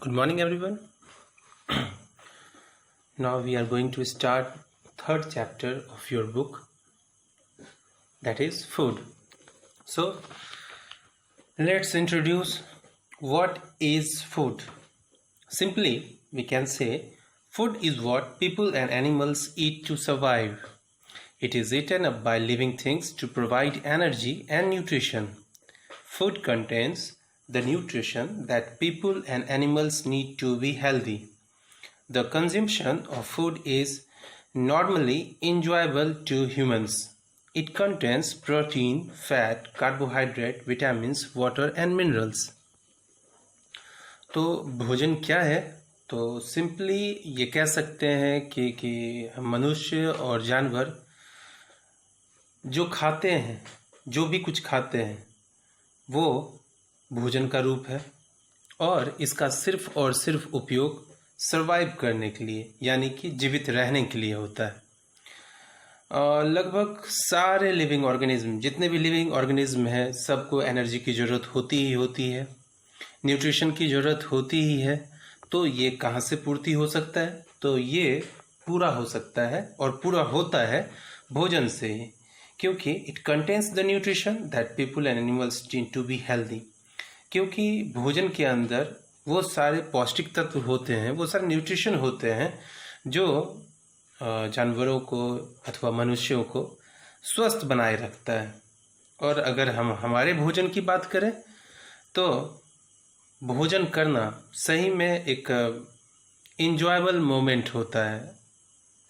Good morning, everyone. Now we are going to start third chapter of your book, that is food. So let's introduce what is food. Simply, we can say food is what people and animals eat to survive. It is eaten up by living things to provide energy and nutrition. Food contains the nutrition that people and animals need to be healthy. The consumption of food is normally enjoyable to humans. It contains protein, fat, carbohydrate, vitamins, water and minerals. तो भोजन क्या है? तो simply ये कह सकते हैं कि मनुष्य और जानवर जो खाते हैं, जो भी कुछ खाते हैं, वो भोजन का रूप है और इसका सिर्फ और सिर्फ उपयोग सर्वाइव करने के लिए यानी कि जीवित रहने के लिए होता है। लगभग सारे लिविंग ऑर्गेनिज्म, जितने भी लिविंग ऑर्गेनिज्म हैं, सबको एनर्जी की ज़रूरत होती ही होती है, न्यूट्रिशन की ज़रूरत होती ही है। तो ये कहाँ से पूर्ति हो सकता है? तो ये पूरा हो सकता है और पूरा होता है भोजन से ही, क्योंकि it contains the nutrition that people and animals need to be healthy. क्योंकि भोजन के अंदर वो सारे पौष्टिक तत्व होते हैं, वो सारे न्यूट्रिशन होते हैं जो जानवरों को अथवा मनुष्यों को स्वस्थ बनाए रखता है। और अगर हम हमारे भोजन की बात करें तो भोजन करना सही में एक इंजॉयबल मोमेंट होता है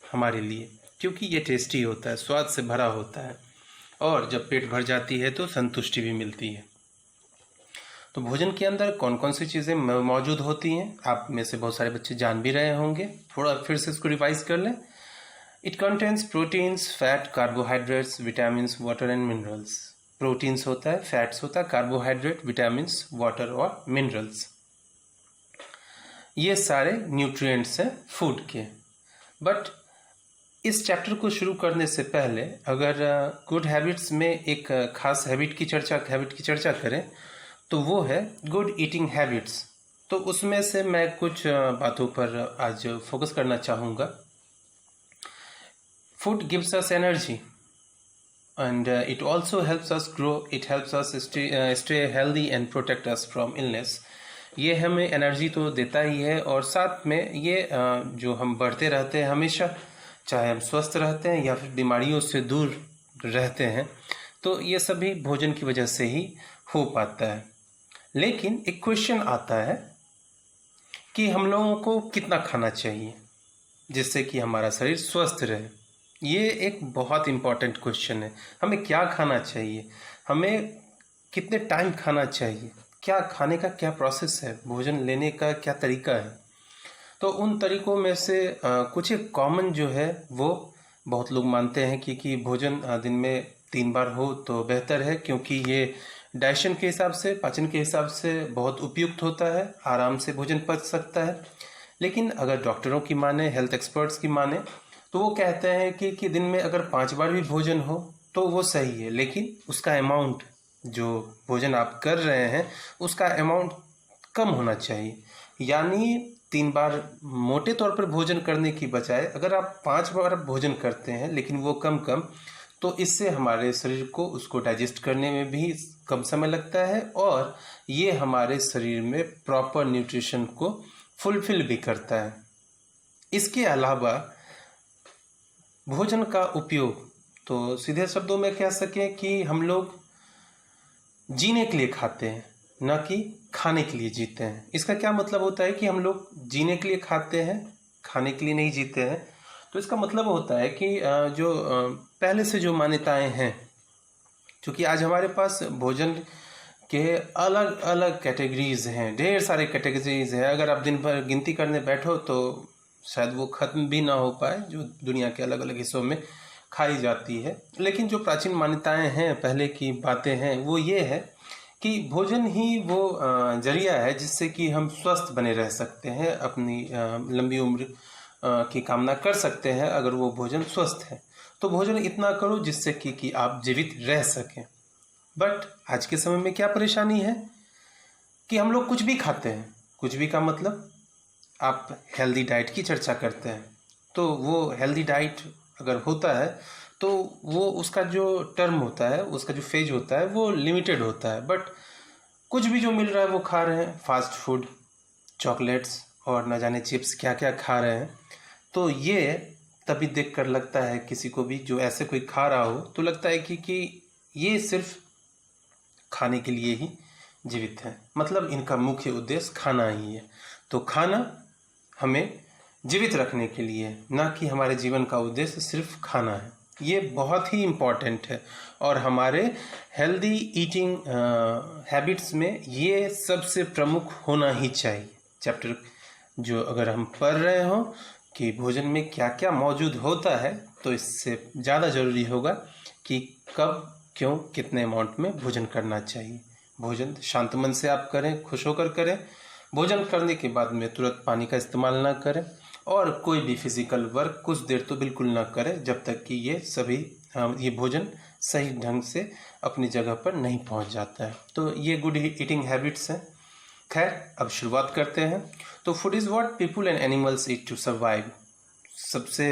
हमारे लिए, क्योंकि ये टेस्टी होता है, स्वाद से भरा होता है और जब पेट भर जाती है तो संतुष्टि भी मिलती है। तो भोजन के अंदर कौन कौन सी चीज़ें मौजूद होती हैं, आप में से बहुत सारे बच्चे जान भी रहे होंगे। थोड़ा फिर से इसको रिवाइज कर लें। It contains proteins, fat, carbohydrates, vitamins, water and minerals. Proteins होता है, फैट्स होता है, कार्बोहाइड्रेट, विटामिन्स, वाटर और मिनरल्स, ये सारे न्यूट्रिएंट्स हैं फूड के। बट इस चैप्टर को शुरू करने से पहले अगर गुड हैबिट्स में एक खास हैबिट की चर्चा करें तो वो है गुड ईटिंग हैबिट्स। तो उसमें से मैं कुछ बातों पर आज फोकस करना चाहूँगा। Food gives us energy and it also helps us grow, it helps us stay healthy and protect us from illness. ये हमें एनर्जी तो देता ही है और साथ में ये जो हम बढ़ते रहते हैं हमेशा, चाहे हम स्वस्थ रहते हैं या फिर बीमारियों से दूर रहते हैं, तो ये सभी भोजन की वजह से ही हो पाता है। लेकिन एक क्वेश्चन आता है कि हम लोगों को कितना खाना चाहिए जिससे कि हमारा शरीर स्वस्थ रहे। ये एक बहुत इम्पॉर्टेंट क्वेश्चन है। हमें क्या खाना चाहिए, हमें कितने टाइम खाना चाहिए, क्या खाने का क्या प्रोसेस है, भोजन लेने का क्या तरीका है। तो उन तरीक़ों में से कुछ एक कॉमन जो है वो बहुत लोग मानते हैं कि भोजन दिन में 3 बार हो तो बेहतर है, क्योंकि ये डाइजेशन के हिसाब से, पाचन के हिसाब से बहुत उपयुक्त होता है, आराम से भोजन पच सकता है। लेकिन अगर डॉक्टरों की माने, हेल्थ एक्सपर्ट्स की माने, तो वो कहते हैं कि दिन में अगर 5 बार भी भोजन हो तो वो सही है, लेकिन उसका अमाउंट, जो भोजन आप कर रहे हैं उसका अमाउंट कम होना चाहिए। यानी 3 बार मोटे तौर पर भोजन करने की बजाय अगर आप 5 बार भोजन करते हैं लेकिन वो कम कम, तो इससे हमारे शरीर को उसको डाइजेस्ट करने में भी कम समय लगता है और ये हमारे शरीर में प्रॉपर न्यूट्रिशन को फुलफिल भी करता है। इसके अलावा भोजन का उपयोग, तो सीधे शब्दों में कह सकें कि हम लोग जीने के लिए खाते हैं, न कि खाने के लिए जीते हैं। इसका क्या मतलब होता है कि हम लोग जीने के लिए खाते हैं, खाने के लिए नहीं जीते हैं। तो इसका मतलब होता है कि जो पहले से जो मान्यताएं हैं, क्योंकि आज हमारे पास भोजन के अलग अलग कैटेगरीज हैं, ढेर सारे कैटेगरीज हैं। अगर आप दिन भर गिनती करने बैठो तो शायद वो ख़त्म भी ना हो पाए, जो दुनिया के अलग अलग हिस्सों में खाई जाती है। लेकिन जो प्राचीन मान्यताएं हैं, पहले की बातें हैं, वो ये है कि भोजन ही वो जरिया है जिससे कि हम स्वस्थ बने रह सकते हैं, अपनी लंबी उम्र की कामना कर सकते हैं अगर वो भोजन स्वस्थ है। तो भोजन इतना करो जिससे कि आप जीवित रह सकें। बट आज के समय में क्या परेशानी है कि हम लोग कुछ भी खाते हैं, कुछ भी का मतलब आप हेल्दी डाइट की चर्चा करते हैं, तो वो हेल्दी डाइट अगर होता है तो वो उसका जो टर्म होता है, उसका जो फेज होता है वो लिमिटेड होता है। बट कुछ भी जो मिल रहा है वो खा रहे हैं, फास्ट फूड, चॉकलेट्स और न जाने चिप्स क्या क्या खा रहे हैं। तो ये तभी देख कर लगता है किसी को भी जो ऐसे कोई खा रहा हो तो लगता है कि ये सिर्फ खाने के लिए ही जीवित है, मतलब इनका मुख्य उद्देश्य खाना ही है। तो खाना हमें जीवित रखने के लिए, ना कि हमारे जीवन का उद्देश्य सिर्फ खाना है। ये बहुत ही इम्पॉर्टेंट है और हमारे हेल्दी ईटिंग हैबिट्स में ये सबसे प्रमुख होना ही चाहिए। चैप्टर जो अगर हम पढ़ रहे हो कि भोजन में क्या क्या मौजूद होता है, तो इससे ज़्यादा ज़रूरी होगा कि कब, क्यों, कितने अमाउंट में भोजन करना चाहिए। भोजन शांत मन से आप करें, खुश होकर करें। भोजन करने के बाद में तुरंत पानी का इस्तेमाल ना करें और कोई भी फिजिकल वर्क कुछ देर तो बिल्कुल ना करें जब तक कि ये भोजन सही ढंग से अपनी जगह पर नहीं पहुंच जाता है। तो ये गुड ईटिंग हैबिट्स हैं। खैर, अब शुरुआत करते हैं। तो food is what people and animals eat to survive. सबसे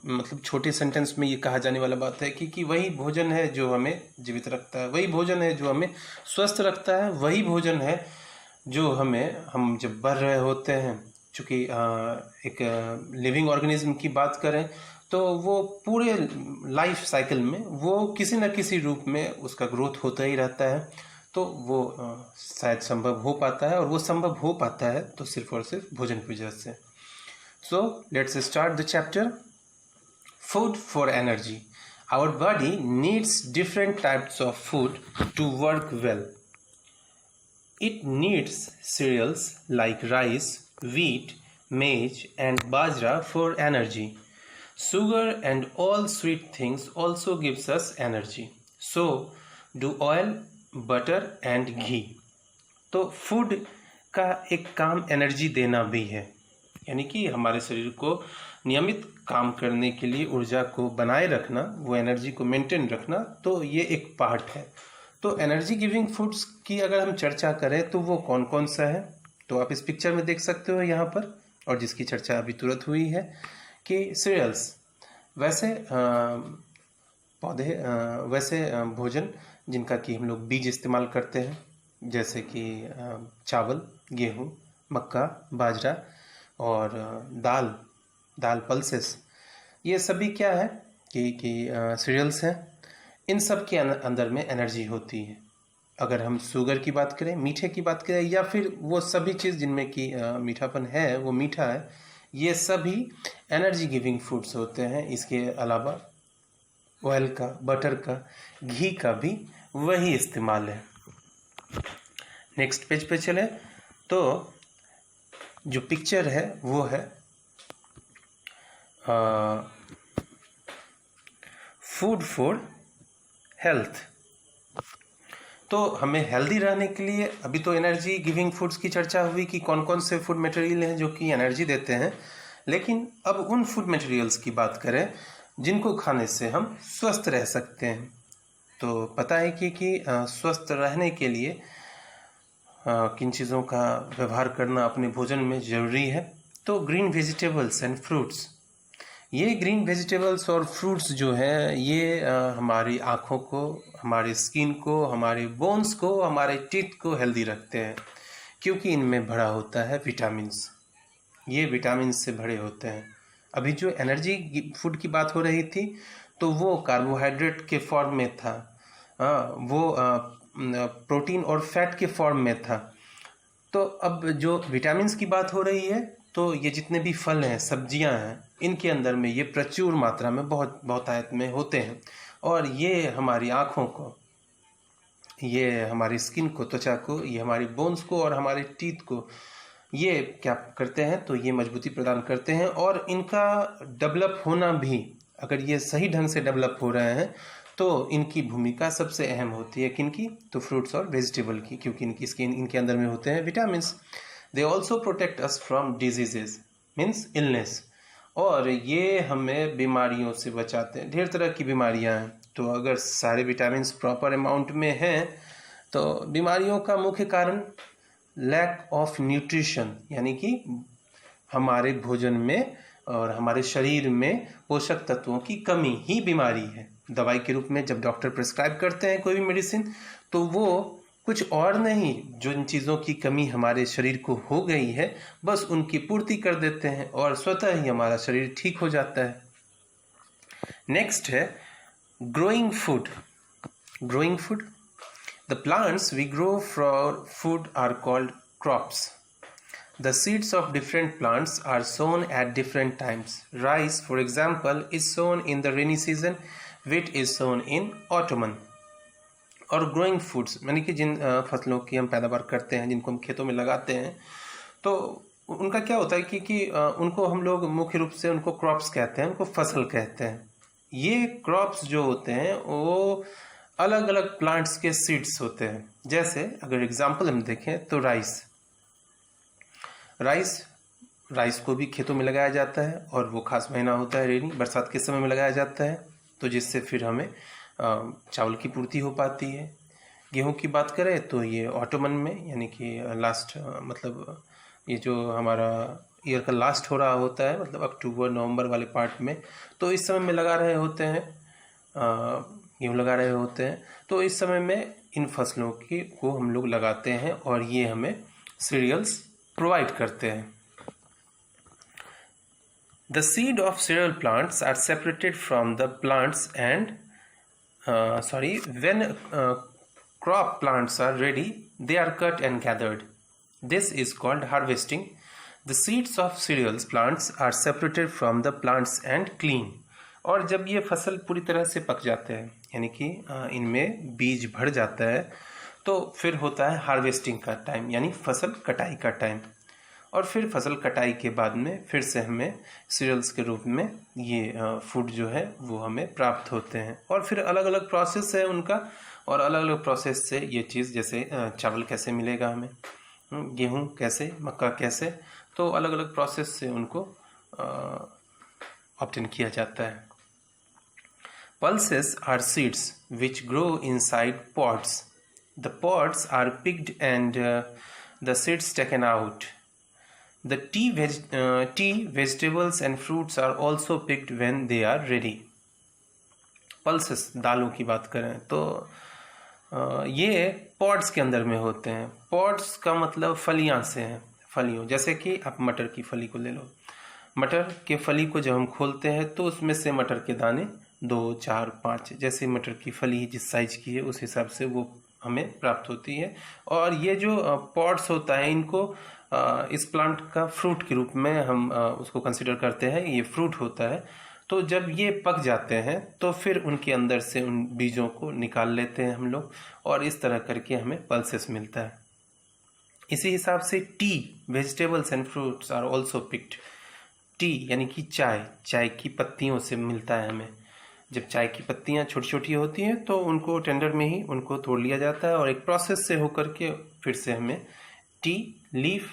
मतलब छोटे सेंटेंस में ये कहा जाने वाला बात है कि वही भोजन है जो हमें जीवित रखता है, वही भोजन है जो हमें स्वस्थ रखता है, वही भोजन है जो हम जब बढ़ रहे होते हैं। चूँकि एक लिविंग ऑर्गेनिज्म की बात करें तो वो पूरे लाइफ साइकिल में वो किसी न किसी रूप में उसका ग्रोथ होता ही रहता है। तो वो शायद संभव हो पाता है, और वो संभव हो पाता है तो सिर्फ और सिर्फ भोजन की वजह से। So let's start the chapter. Food for energy. Our body needs different types of food to work well. It needs cereals like rice, wheat, maize and bajra for energy. Sugar and all sweet things also gives us energy. So do oil, butter and ghee. तो food का एक काम energy देना भी है, यानी कि हमारे शरीर को नियमित काम करने के लिए ऊर्जा को बनाए रखना, वो एनर्जी को मेंटेन रखना, तो ये एक पार्ट है। तो एनर्जी गिविंग फूड्स की अगर हम चर्चा करें तो वो कौन कौन सा है, तो आप इस पिक्चर में देख सकते हो यहाँ पर, और जिसकी चर्चा अभी तुरंत हुई है कि सीरियल्स, वैसे भोजन जिनका कि हम लोग बीज इस्तेमाल करते हैं, जैसे कि चावल, गेहूँ, मक्का, बाजरा और दाल पल्सेस, ये सभी क्या है कि सीरियल्स हैं। इन सब के अंदर में एनर्जी होती है। अगर हम शुगर की बात करें, मीठे की बात करें, या फिर वो सभी चीज़ जिनमें कि मीठापन है, वो मीठा है, ये सभी एनर्जी गिविंग फूड्स होते हैं। इसके अलावा ऑयल का, बटर का, घी का भी वही इस्तेमाल है। नेक्स्ट पेज पे चले तो जो पिक्चर है वो है फूड फॉर हेल्थ। तो हमें हेल्दी रहने के लिए, अभी तो एनर्जी गिविंग फूड्स की चर्चा हुई कि कौन कौन से फूड मटेरियल हैं जो कि एनर्जी देते हैं, लेकिन अब उन फूड मटेरियल्स की बात करें जिनको खाने से हम स्वस्थ रह सकते हैं। तो पता है कि स्वस्थ रहने के लिए किन चीज़ों का व्यवहार करना अपने भोजन में ज़रूरी है। तो ग्रीन वेजिटेबल्स एंड फ्रूट्स, ये ग्रीन वेजिटेबल्स और फ्रूट्स जो है ये हमारी आँखों को, हमारी स्किन को, हमारे बोन्स को, हमारे टीथ को हेल्दी रखते हैं, क्योंकि इनमें भरा होता है विटामिन्स। ये विटामिन से भरे होते हैं। अभी जो एनर्जी फूड की बात हो रही थी तो वो कार्बोहाइड्रेट के फॉर्म में था, वो प्रोटीन और फैट के फॉर्म में था। तो अब जो विटामिन्स की बात हो रही है तो ये जितने भी फल हैं, सब्जियां हैं, इनके अंदर में ये प्रचुर मात्रा में बहुत बहुतायत में होते हैं, और ये हमारी आँखों को, ये हमारी स्किन को, त्वचा को, ये हमारी बोन्स को और हमारे टीथ को ये क्या करते हैं, तो ये मजबूती प्रदान करते हैं। और इनका डेवलप होना भी, अगर ये सही ढंग से डेवलप हो रहे हैं तो इनकी भूमिका सबसे अहम होती है। किनकी? तो फ्रूट्स और वेजिटेबल की, क्योंकि इनके अंदर में होते हैं vitamins. They also protect us from diseases, means illness, और ये हमें बीमारियों से बचाते हैं। ढेर तरह की बीमारियां हैं, तो अगर सारे विटामिन्स प्रॉपर अमाउंट में हैं तो बीमारियों का मुख्य कारण लैक ऑफ न्यूट्रिशन, यानी कि हमारे भोजन में और हमारे शरीर में पोषक तत्वों की कमी ही बीमारी है। दवाई के रूप में जब डॉक्टर प्रिस्क्राइब करते हैं कोई भी मेडिसिन, तो वो कुछ और नहीं, जो इन चीज़ों की कमी हमारे शरीर को हो गई है बस उनकी पूर्ति कर देते हैं और स्वतः ही हमारा शरीर ठीक हो जाता है। नेक्स्ट है growing food. Growing food, the plants we grow for food are called crops. The seeds of different plants are sown at different times. Rice, for example, is sown in the rainy season. Wheat is sown in autumn. और growing foods यानी कि जिन फसलों की हम पैदावार करते हैं, जिनको हम खेतों में लगाते हैं, तो उनका क्या होता है कि उनको हम लोग मुख्य रूप से उनको क्रॉप्स कहते हैं, उनको फसल कहते हैं। ये क्रॉप्स जो होते हैं वो अलग अलग प्लांट्स के सीड्स होते हैं। जैसे अगर एग्जाम्पल हम देखें तो राइस को भी खेतों में लगाया जाता है और वो खास महीना होता है रेनी, बरसात के समय में लगाया जाता है, तो जिससे फिर हमें चावल की पूर्ति हो पाती है। गेहूं की बात करें तो ये ऑटोमन में, यानी कि लास्ट मतलब ये जो हमारा ईयर का लास्ट हो रहा होता है, मतलब अक्टूबर नवंबर वाले पार्ट में, तो इस समय में लगा रहे होते हैं, गेहूँ लगा रहे होते हैं। तो इस समय में इन फसलों को हम लोग लगाते हैं और ये हमें सीरियल्स प्रोवाइड करते हैं। The seed of cereal plants are separated from the plants and when crop plants are ready, they are cut and gathered. This is called harvesting. The seeds of cereals plants are separated from the plants and clean. और जब ये फसल पूरी तरह से पक जाते हैं, यानी कि इनमें बीज भर जाता है, तो फिर होता है हार्वेस्टिंग का टाइम, यानी फसल कटाई का टाइम। और फिर फसल कटाई के बाद में फिर से हमें सीरियल्स के रूप में ये फूड जो है वो हमें प्राप्त होते हैं। और फिर अलग अलग प्रोसेस है उनका, और अलग अलग प्रोसेस से ये चीज़, जैसे चावल कैसे मिलेगा हमें, गेहूँ कैसे, मक्का कैसे, तो अलग अलग प्रोसेस से उनको ऑब्टेन किया जाता है। Pulses are seeds which grow inside pods. The pods are picked and the seeds taken out. The tea, vegetables and fruits are also picked when they are ready. Pulses, दालों की बात करें तो ये पॉड्स के अंदर में होते हैं। पॉड्स का मतलब फलियां से हैं, फलियों, जैसे कि आप मटर की फली को ले लो। मटर के फली को जब हम खोलते हैं तो उसमें से मटर के दाने 2, 4, 5, जैसे मटर की फली जिस साइज की है उस हिसाब से वो हमें प्राप्त होती है। और ये जो पॉड्स होता है, इनको इस प्लांट का फ्रूट के रूप में हम उसको कंसिडर करते हैं, ये फ्रूट होता है। तो जब ये पक जाते हैं तो फिर उनके अंदर से उन बीजों को निकाल लेते हैं हम लोग, और इस तरह करके हमें पल्सेस मिलता है। इसी हिसाब से tea, vegetables and fruits are also picked. Tea यानी कि चाय की पत्तियों से मिलता है हमें। जब चाय की पत्तियां छोटी छोटी होती हैं तो उनको टेंडर में ही उनको तोड़ लिया जाता है और एक प्रोसेस से होकर के फिर से हमें टी लीफ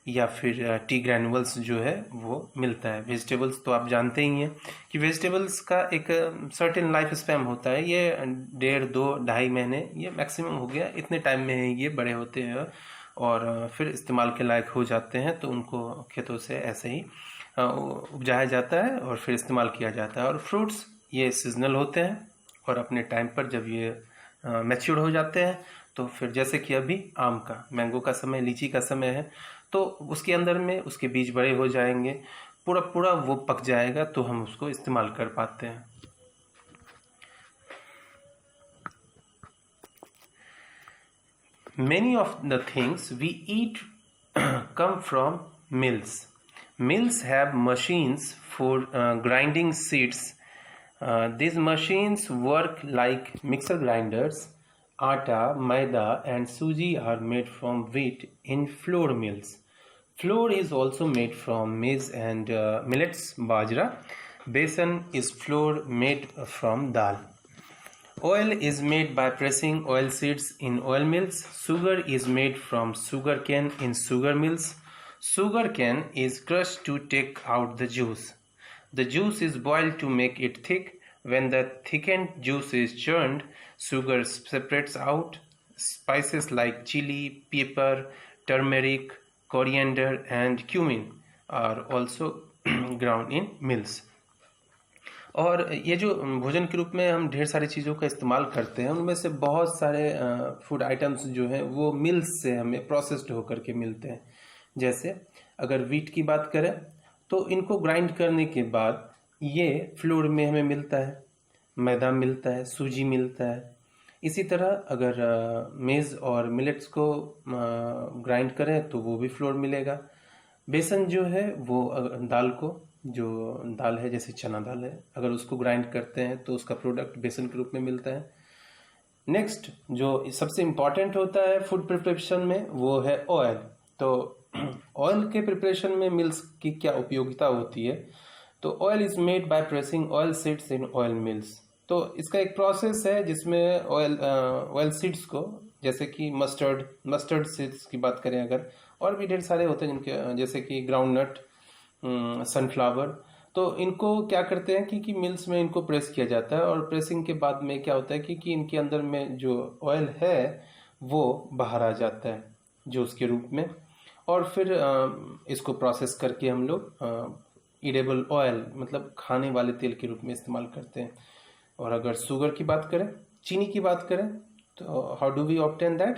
या फिर टी ग्रैनुअल्स जो है वो मिलता है। वेजिटेबल्स तो आप जानते ही हैं कि वेजिटेबल्स का एक सर्टेन लाइफ स्पैन होता है, ये 1.5, 2, 2.5 महीने ये मैक्सिमम हो गया, इतने टाइम में ये बड़े होते हैं और फिर इस्तेमाल के लायक हो जाते हैं। तो उनको खेतों से ऐसे ही उपजाया जाता है और फिर इस्तेमाल किया जाता है। और फ्रूट्स ये सीजनल होते हैं और अपने टाइम पर जब ये मैच्योर हो जाते हैं तो फिर जैसे कि अभी आम का, मैंगो का समय, लीची का समय है, तो उसके अंदर में उसके बीज बड़े हो जाएंगे, पूरा वो पक जाएगा तो हम उसको इस्तेमाल कर पाते हैं। Many of the things we eat come from mills. Mills have machines for grinding seeds. These machines work like mixer grinders. Atta, maida and suji are made from wheat in flour mills. Flour is also made from maize and millets, bajra. Besan is flour made from dal. Oil is made by pressing oil seeds in oil mills. Sugar is made from sugar cane in sugar mills. Sugar cane is crushed to take out the juice. The juice is boiled to make it thick. When the thickened juice is churned, sugar separates out. Spices like chili, pepper, turmeric, coriander and cumin are also ground in mills. और ये जो भोजन के रूप में हम ढेर सारी चीज़ों का इस्तेमाल करते हैं, उनमें से बहुत सारे फूड आइटम्स जो हैं वो मिल्स से हमें प्रोसेस्ड होकर के मिलते हैं. जैसे अगर वीट की बात करें तो इनको ग्राइंड करने के बाद ये फ्लोर में हमें मिलता है, मैदा मिलता है, सूजी मिलता है. इसी तरह अगर मेज़ और मिलेट्स को ग्राइंड करें तो वो भी फ्लोर मिलेगा. बेसन जो है वो दाल को, जो दाल है जैसे चना दाल है, अगर उसको ग्राइंड करते हैं तो उसका प्रोडक्ट बेसन के रूप में मिलता है. नेक्स्ट जो सबसे इम्पॉर्टेंट होता है फूड प्रिपरेशन में वो है ऑयल. तो ऑयल के प्रिपरेशन में मिल्स की क्या उपयोगिता होती है? तो oil is made by pressing oil seeds in oil mills. तो इसका एक प्रोसेस है जिसमें ऑयल सीड्स को, जैसे कि मस्टर्ड सीड्स की बात करें अगर, और भी ढेर सारे होते हैं जिनके, जैसे कि ग्राउंडनट, सनफ्लावर, तो इनको क्या करते हैं कि मिल्स में इनको प्रेस किया जाता है. और प्रेसिंग के बाद में क्या होता है कि इनके अंदर में जो ऑयल है वो बाहर आ जाता है जूस के रूप में. और फिर इसको प्रोसेस करके हम लोग ईडेबल ऑयल, मतलब खाने वाले तेल के रूप में इस्तेमाल करते हैं. और अगर शुगर की बात करें, चीनी की बात करें, तो how do we obtain that?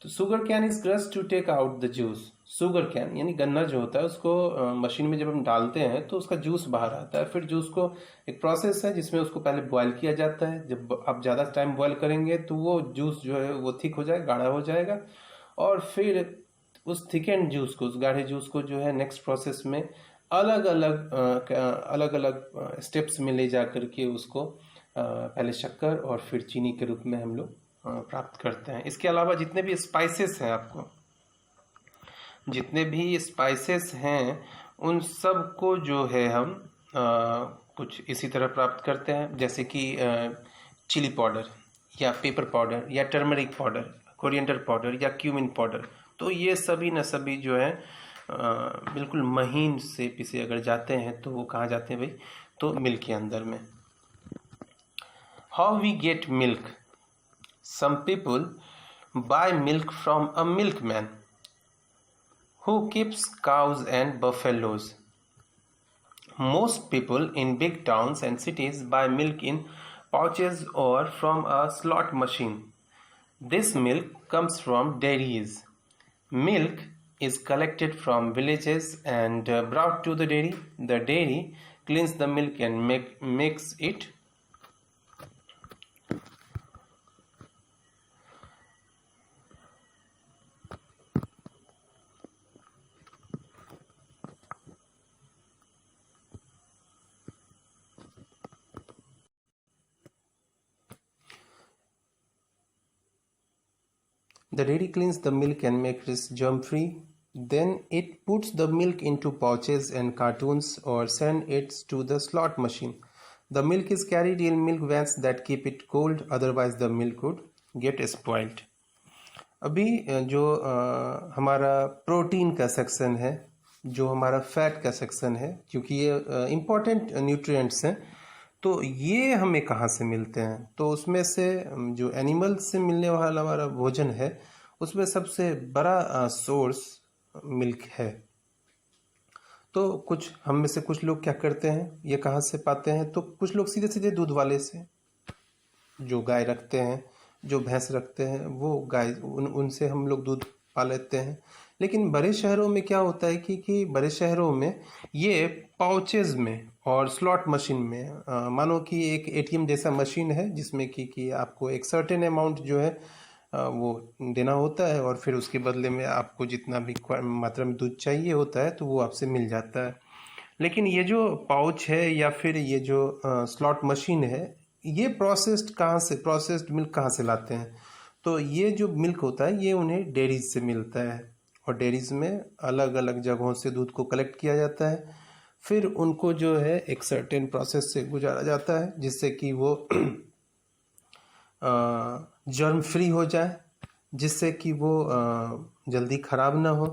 तो sugar cane is crush to take out the juice. Sugar cane यानी गन्ना जो होता है उसको मशीन में जब हम डालते हैं तो उसका जूस बाहर आता है. फिर जूस को एक प्रोसेस है जिसमें उसको पहले बॉयल किया जाता है. जब आप ज़्यादा टाइम बॉयल करेंगे तो वो जूस जो है वो थिक हो जाएगा, गाढ़ा हो जाएगा. और फिर उस थिक एंड जूस को, उस गाढ़े जूस को जो है नेक्स्ट प्रोसेस में अलग अलग स्टेप्स में ले जा करके उसको पहले शक्कर और फिर चीनी के रूप में हम लोग प्राप्त करते हैं. इसके अलावा जितने भी स्पाइसेस हैं, आपको जितने भी स्पाइसेस हैं उन सब को जो है हम कुछ इसी तरह प्राप्त करते हैं. जैसे कि चिली पाउडर या पेपर पाउडर या टर्मरिक पाउडर, कोरिएंडर पाउडर या क्यूमिन पाउडर. तो ये सभी न सभी जो है बिल्कुल महीन से पिसे अगर जाते हैं तो वो कहाँ जाते हैं भाई? तो मिल्क के अंदर में. How we get milk? Some people buy milk from a milkman who keeps cows and buffaloes. Most people in big towns and cities buy milk in pouches or from a slot machine. This milk comes from dairies. Milk is collected from villages and brought to the dairy. The dairy cleans the milk and makes it The dairy cleans the milk and makes it germ-free. Then it puts the milk into pouches and cartons or sends it to the slot machine. The milk is carried in milk vans that keep it cold, otherwise the milk would get spoiled. अभी जो हमारा protein का section है, जो हमारा fat का section है, क्योंकि ये इम्पोर्टेंट न्यूट्रिएंट्स हैं, तो ये हमें कहाँ से मिलते हैं? तो उसमें से जो एनिमल्स से मिलने वाला हमारा भोजन है उसमें सबसे बड़ा सोर्स मिल्क है. तो कुछ हम में से कुछ लोग क्या करते हैं, ये कहाँ से पाते हैं? तो कुछ लोग सीधे सीधे दूध वाले से, जो गाय रखते हैं, जो भैंस रखते हैं, वो गाय उनसे हम लोग दूध पा लेते हैं. लेकिन बड़े शहरों में क्या होता है कि बड़े शहरों में ये पाउचेज में और स्लॉट मशीन में, मानो कि एक एटीएम जैसा मशीन है जिसमें कि आपको एक सर्टेन अमाउंट जो है वो देना होता है और फिर उसके बदले में आपको जितना भी मात्रा में दूध चाहिए होता है तो वो आपसे मिल जाता है. लेकिन ये जो पाउच है या फिर ये जो स्लॉट मशीन है, ये प्रोसेस्ड मिल्क कहाँ से लाते हैं? तो ये जो मिल्क होता है ये उन्हें डेयरीज से मिलता है और डेयरीज में अलग अलग जगहों से दूध को कलेक्ट किया जाता है. फिर उनको जो है एक सर्टेन प्रोसेस से गुजारा जाता है जिससे कि वो जर्म फ्री हो जाए, जिससे कि वो जल्दी ख़राब ना हो.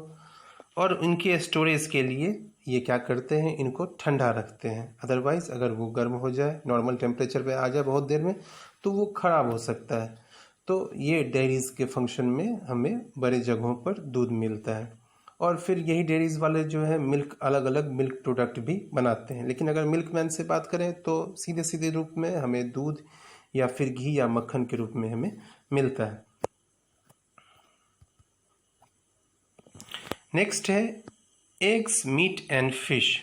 और इनके स्टोरेज के लिए ये क्या करते हैं, इनको ठंडा रखते हैं. अदरवाइज़ अगर वो गर्म हो जाए, नॉर्मल टेम्परेचर पे आ जाए बहुत देर में, तो वो ख़राब हो सकता है. तो ये डेयरीज़ के फंक्शन में हमें बड़े जगहों पर दूध मिलता है। और फिर यही डेयरीज़ वाले जो है मिल्क, अलग अलग मिल्क प्रोडक्ट भी बनाते हैं। लेकिन अगर मिल्कमैन से बात करें तो सीधे सीधे रूप में हमें दूध या फिर घी या मक्खन के रूप में हमें मिलता है। नेक्स्ट है eggs, meat and fish.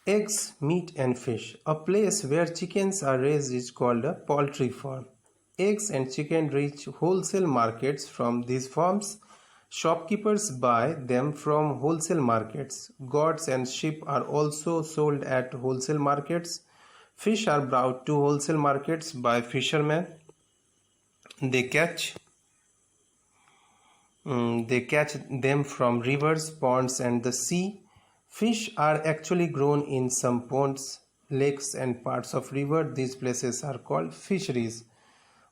Eggs, meat and fish. A place where chickens are raised is called a poultry farm. Eggs and chicken reach wholesale markets from these farms. Shopkeepers buy them from wholesale markets. Goats and sheep are also sold at wholesale markets. Fish are brought to wholesale markets by fishermen. They catch them from rivers, ponds, and the sea. Fish are actually grown in some ponds, lakes, and parts of river. These places are called fisheries.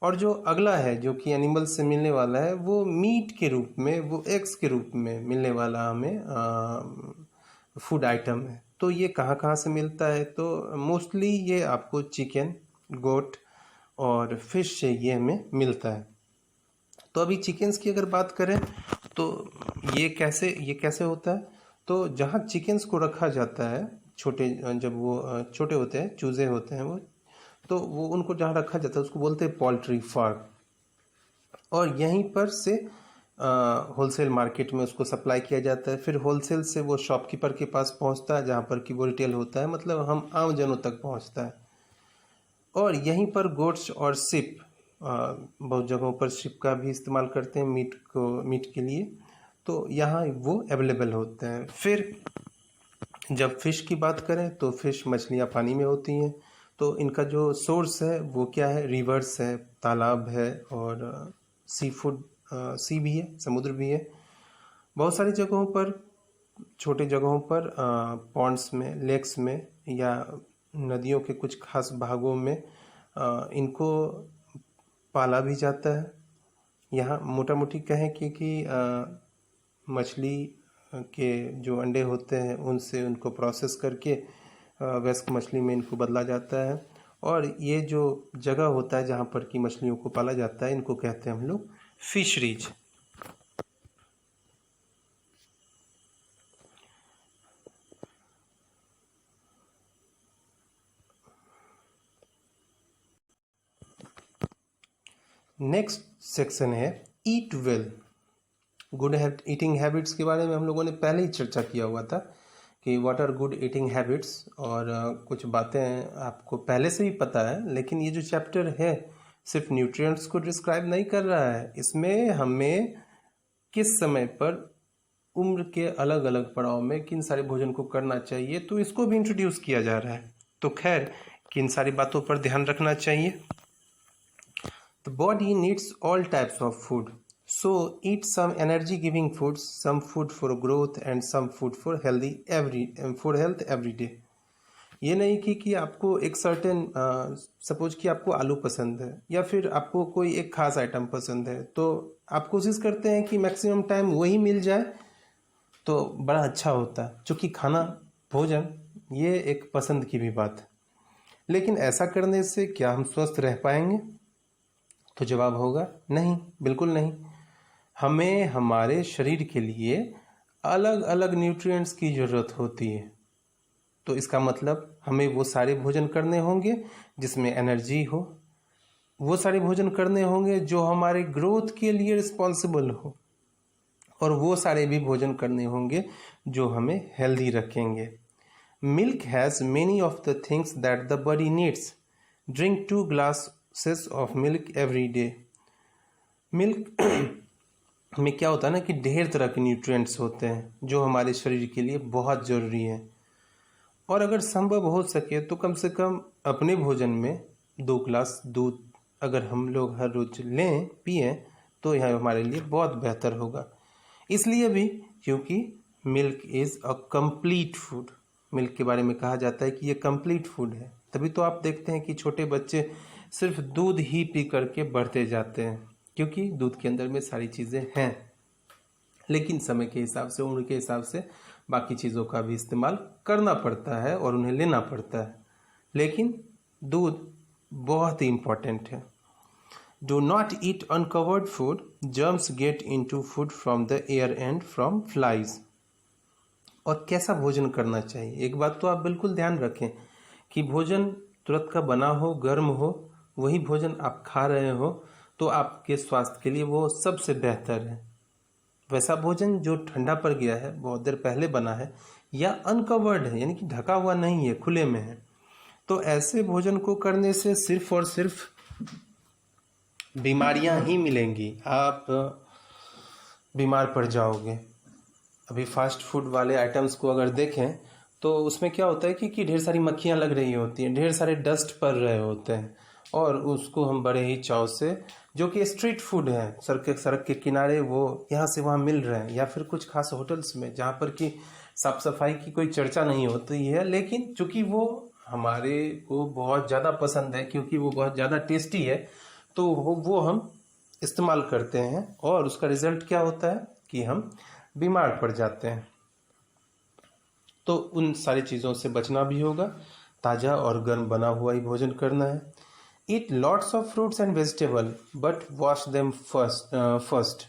और जो अगला है जो कि animal से मिलने वाला है वो मीट के रूप में, वो एग्स के रूप में मिलने वाला हमें फूड आइटम है। तो ये कहाँ कहाँ से मिलता है? तो मोस्टली ये आपको चिकन, गोट और फिश से ये हमें मिलता है। तो अभी चिकन्स की अगर बात करें तो ये कैसे होता है? तो जहाँ चिकन्स को रखा जाता है, छोटे, जब वो छोटे होते हैं, चूजे होते हैं वो, तो वो उनको जहाँ रखा जाता है उसको बोलते हैं पोल्ट्री फार्म। और यहीं पर से होलसेल मार्केट में उसको सप्लाई किया जाता है। फिर होलसेल से वो शॉपकीपर के पास पहुँचता है जहाँ पर कि वो रिटेल होता है, मतलब हम आम जनों तक पहुँचता है। और यहीं पर गोट्स और शिप, बहुत जगहों पर शिप का भी इस्तेमाल करते हैं मीट के लिए, तो यहाँ वो अवेलेबल होते हैं। फिर जब फ़िश की बात करें तो फ़िश, मछलियाँ पानी में होती हैं, तो इनका जो सोर्स है वो क्या है? रिवर्स है, तालाब है और सी भी है, समुद्र भी है। बहुत सारी जगहों पर, छोटे जगहों पर, पॉन्ड्स में, लेक्स में या नदियों के कुछ खास भागों में इनको पाला भी जाता है। यहाँ मोटा मोटी कहें कि मछली के जो अंडे होते हैं उनसे उनको प्रोसेस करके वयस्क मछली में इनको बदला जाता है। और ये जो जगह होता है जहाँ पर कि मछलियों को पाला जाता है, इनको कहते हैं हम लोग फिशरीज। नेक्स्ट सेक्शन है ईट वेल। गुड ईटिंग हैबिट्स के बारे में हम लोगों ने पहले ही चर्चा किया हुआ था कि what are good eating habits, और कुछ बातें आपको पहले से भी पता है। लेकिन ये जो चैप्टर है सिर्फ न्यूट्रिएंट्स को डिस्क्राइब नहीं कर रहा है, इसमें हमें किस समय पर उम्र के अलग अलग पड़ाव में किन सारे भोजन को करना चाहिए, तो इसको भी इंट्रोड्यूस किया जा रहा है। तो खैर, किन सारी बातों पर ध्यान रखना चाहिए? The body needs all types of food. So eat some energy giving foods, some food for growth and some food for health every day. ये नहीं कि आपको एक सर्टेन, सपोज कि आपको आलू पसंद है या फिर आपको कोई एक खास आइटम पसंद है, तो आप कोशिश करते हैं कि मैक्सिमम टाइम वही मिल जाए तो बड़ा अच्छा होता है। चूँकि खाना, भोजन, ये एक पसंद की भी बात है। लेकिन ऐसा करने से क्या हम स्वस्थ रह पाएंगे? तो जवाब होगा नहीं, बिल्कुल नहीं। हमें हमारे शरीर के लिए अलग अलग न्यूट्रिएंट्स की ज़रूरत होती है। तो इसका मतलब हमें वो सारे भोजन करने होंगे जिसमें एनर्जी हो, वो सारे भोजन करने होंगे जो हमारे ग्रोथ के लिए रिस्पॉन्सिबल हो, और वो सारे भी भोजन करने होंगे जो हमें हेल्दी रखेंगे। Milk has many of the things that the body needs. Drink 2 glasses of milk every day. Milk में क्या होता है ना कि ढेर तरह के न्यूट्रिएंट्स होते हैं जो हमारे शरीर के लिए बहुत ज़रूरी हैं। और अगर संभव हो सके तो कम से कम अपने भोजन में 2 ग्लास दूध अगर हम लोग हर रोज लें, पिएं, तो यह हमारे लिए बहुत बेहतर होगा। इसलिए भी क्योंकि milk is a complete food. Milk के बारे में कहा जाता है कि ये कंप्लीट फूड है। तभी तो आप देखते हैं कि छोटे बच्चे सिर्फ दूध ही पी करके बढ़ते जाते हैं, क्योंकि दूध के अंदर में सारी चीज़ें हैं। लेकिन समय के हिसाब से, उम्र के हिसाब से बाकी चीज़ों का भी इस्तेमाल करना पड़ता है और उन्हें लेना पड़ता है। लेकिन दूध बहुत ही इम्पॉर्टेंट है। Do not eat uncovered food, germs get into food from the air and from flies. और कैसा भोजन करना चाहिए, एक बात तो आप बिल्कुल ध्यान रखें कि भोजन तुरंत का बना हो, गर्म हो, वही भोजन आप खा रहे हो तो आपके स्वास्थ्य के लिए वो सबसे बेहतर है। वैसा भोजन जो ठंडा पड़ गया है, बहुत देर पहले बना है या अनकवर्ड है, यानी कि ढका हुआ नहीं है, खुले में है, तो ऐसे भोजन को करने से सिर्फ और सिर्फ बीमारियां ही मिलेंगी, आप बीमार पड़ जाओगे। अभी फास्ट फूड वाले आइटम्स को अगर देखें तो उसमें क्या होता है कि ढेर सारी मक्खियां लग रही होती हैं, ढेर सारे डस्ट पड़ रहे होते हैं, और उसको हम बड़े ही चाव से, जो कि स्ट्रीट फूड है, सड़क के किनारे वो यहाँ से वहाँ मिल रहे हैं, या फिर कुछ खास होटल्स में जहाँ पर कि साफ सफाई की कोई चर्चा नहीं होती है, लेकिन चूंकि वो हमारे को बहुत ज़्यादा पसंद है, क्योंकि वो बहुत ज़्यादा टेस्टी है, तो वो हम इस्तेमाल करते हैं, और उसका रिजल्ट क्या होता है कि हम बीमार पड़ जाते हैं। तो उन सारी चीज़ों से बचना भी होगा, ताज़ा और गर्म बना हुआ ही भोजन करना है। Eat lots of fruits and vegetable but wash them first.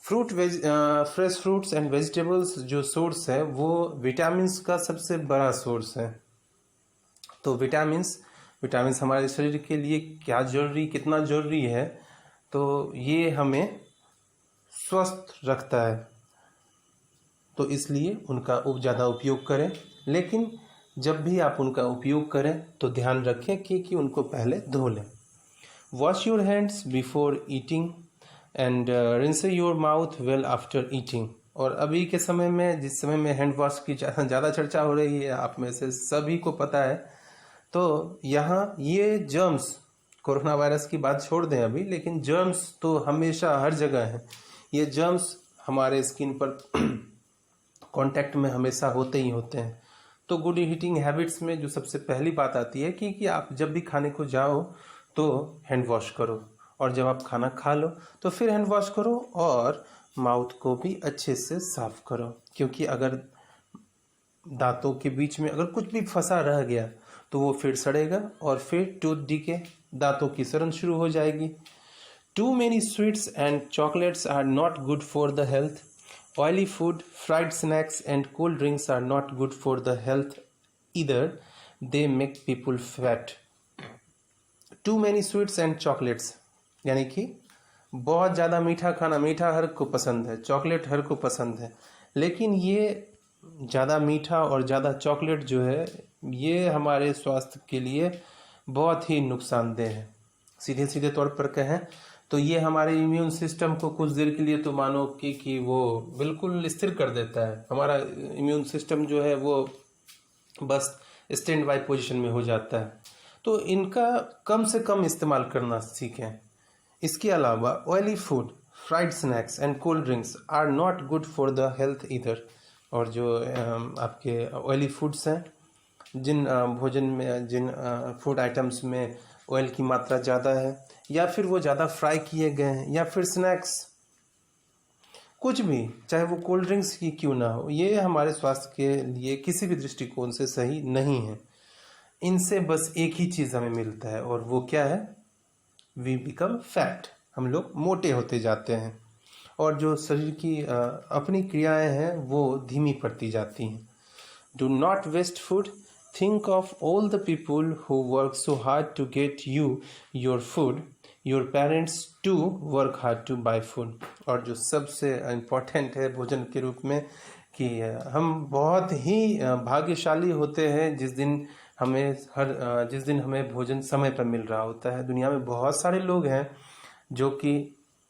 Fresh fruits and vegetables जो सोर्स है वो विटामिन्स का सबसे बड़ा सोर्स है। तो विटामिन्स हमारे शरीर के लिए क्या जरूरी, कितना जरूरी है, तो ये हमें स्वस्थ रखता है, तो इसलिए उनका ज़्यादा उपयोग करें। लेकिन जब भी आप उनका उपयोग करें तो ध्यान रखें कि उनको पहले धो लें। Wash your hands before eating and rinse your mouth well after eating. और अभी के समय में, जिस समय में हैंड वॉश की ज़्यादा चर्चा हो रही है, आप में से सभी को पता है, तो यहाँ ये जर्म्स, कोरोना वायरस की बात छोड़ दें अभी, लेकिन जर्म्स तो हमेशा हर जगह हैं। ये जर्म्स हमारे स्किन पर कांटेक्ट में हमेशा होते ही होते हैं। तो गुड ईटिंग हैबिट्स में जो सबसे पहली बात आती है कि आप जब भी खाने को जाओ तो हैंड वॉश करो, और जब आप खाना खा लो तो फिर हैंड वॉश करो, और माउथ को भी अच्छे से साफ करो, क्योंकि अगर दांतों के बीच में अगर कुछ भी फंसा रह गया तो वो फिर सड़ेगा, और फिर टूथ डीके, दांतों की सड़न शुरू हो जाएगी। Too many sweets and chocolates are not good for the health. Oily food, fried snacks and cold drinks are not good for the health either. They make people fat. Too many sweets and chocolates, यानी कि बहुत ज़्यादा मीठा खाना, मीठा हर को पसंद है, चॉकलेट हर को पसंद है, लेकिन ये ज़्यादा मीठा और ज़्यादा चॉकलेट जो है ये हमारे स्वास्थ्य के लिए बहुत ही नुकसानदेह है। सीधे सीधे तौर पर कहें तो ये हमारे इम्यून सिस्टम को कुछ देर के लिए तो मानो कि वो बिल्कुल स्थिर कर देता है। हमारा इम्यून सिस्टम जो है वो बस स्टैंड बाय पोजीशन में हो जाता है। तो इनका कम से कम इस्तेमाल करना सीखें। इसके अलावा oily food, fried snacks and cold drinks are not good for the health either. और जो आपके ऑयली फूड्स हैं, जिन भोजन में, जिन फूड आइटम्स में ऑयल की मात्रा ज़्यादा है, या फिर वो ज़्यादा फ्राई किए गए हैं, या फिर स्नैक्स, कुछ भी, चाहे वो कोल्ड ड्रिंक्स की क्यों ना हो, ये हमारे स्वास्थ्य के लिए किसी भी दृष्टिकोण से सही नहीं है। इनसे बस एक ही चीज़ हमें मिलता है, और वो क्या है? वी बिकम फैट, हम लोग मोटे होते जाते हैं, और जो शरीर की अपनी क्रियाएं हैं वो धीमी पड़ती जाती हैं। Do not waste food, think of all the people who work so hard to get you your food. Your parents too work hard to buy food. और जो सबसे इम्पोर्टेंट है भोजन के रूप में कि हम बहुत ही भाग्यशाली होते हैं जिस दिन हमें भोजन समय पर मिल रहा होता है। दुनिया में बहुत सारे लोग हैं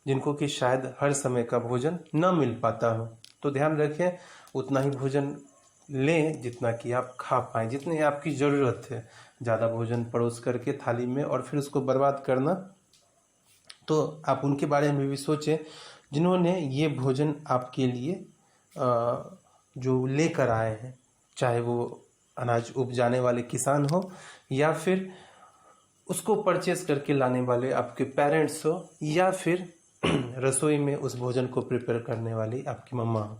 जिनको कि शायद हर समय का भोजन न मिल पाता हो। तो ध्यान रखें, उतना ही भोजन लें जितना कि आप खा पाएँ, जितनी आपकी ज़रूरत है। ज़्यादा भोजन परोस करके थाली में और फिर उसको बर्बाद करना, तो आप उनके बारे में भी सोचें जिन्होंने ये भोजन आपके लिए जो लेकर आए हैं, चाहे वो अनाज उपजाने वाले किसान हो या फिर उसको परचेस करके लाने वाले आपके पेरेंट्स हो या फिर रसोई में उस भोजन को प्रिपेयर करने वाली आपकी मम्मा हो,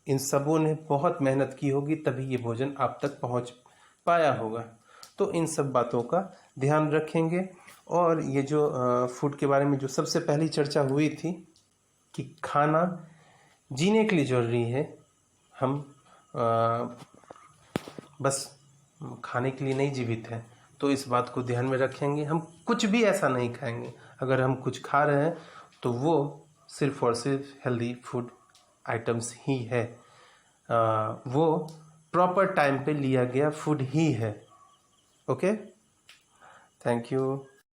इन सबों ने बहुत मेहनत की होगी, तभी ये भोजन आप तक पहुंच पाया होगा। तो इन सब बातों का ध्यान रखेंगे। और ये जो फूड के बारे में जो सबसे पहली चर्चा हुई थी कि खाना जीने के लिए ज़रूरी है, हम बस खाने के लिए नहीं जीवित हैं, तो इस बात को ध्यान में रखेंगे। हम कुछ भी ऐसा नहीं खाएंगे, अगर हम कुछ खा रहे हैं तो वो सिर्फ और सिर्फ हेल्दी फूड आइटम्स ही है, वो प्रॉपर टाइम पे लिया गया फूड ही है। Okay, thank you.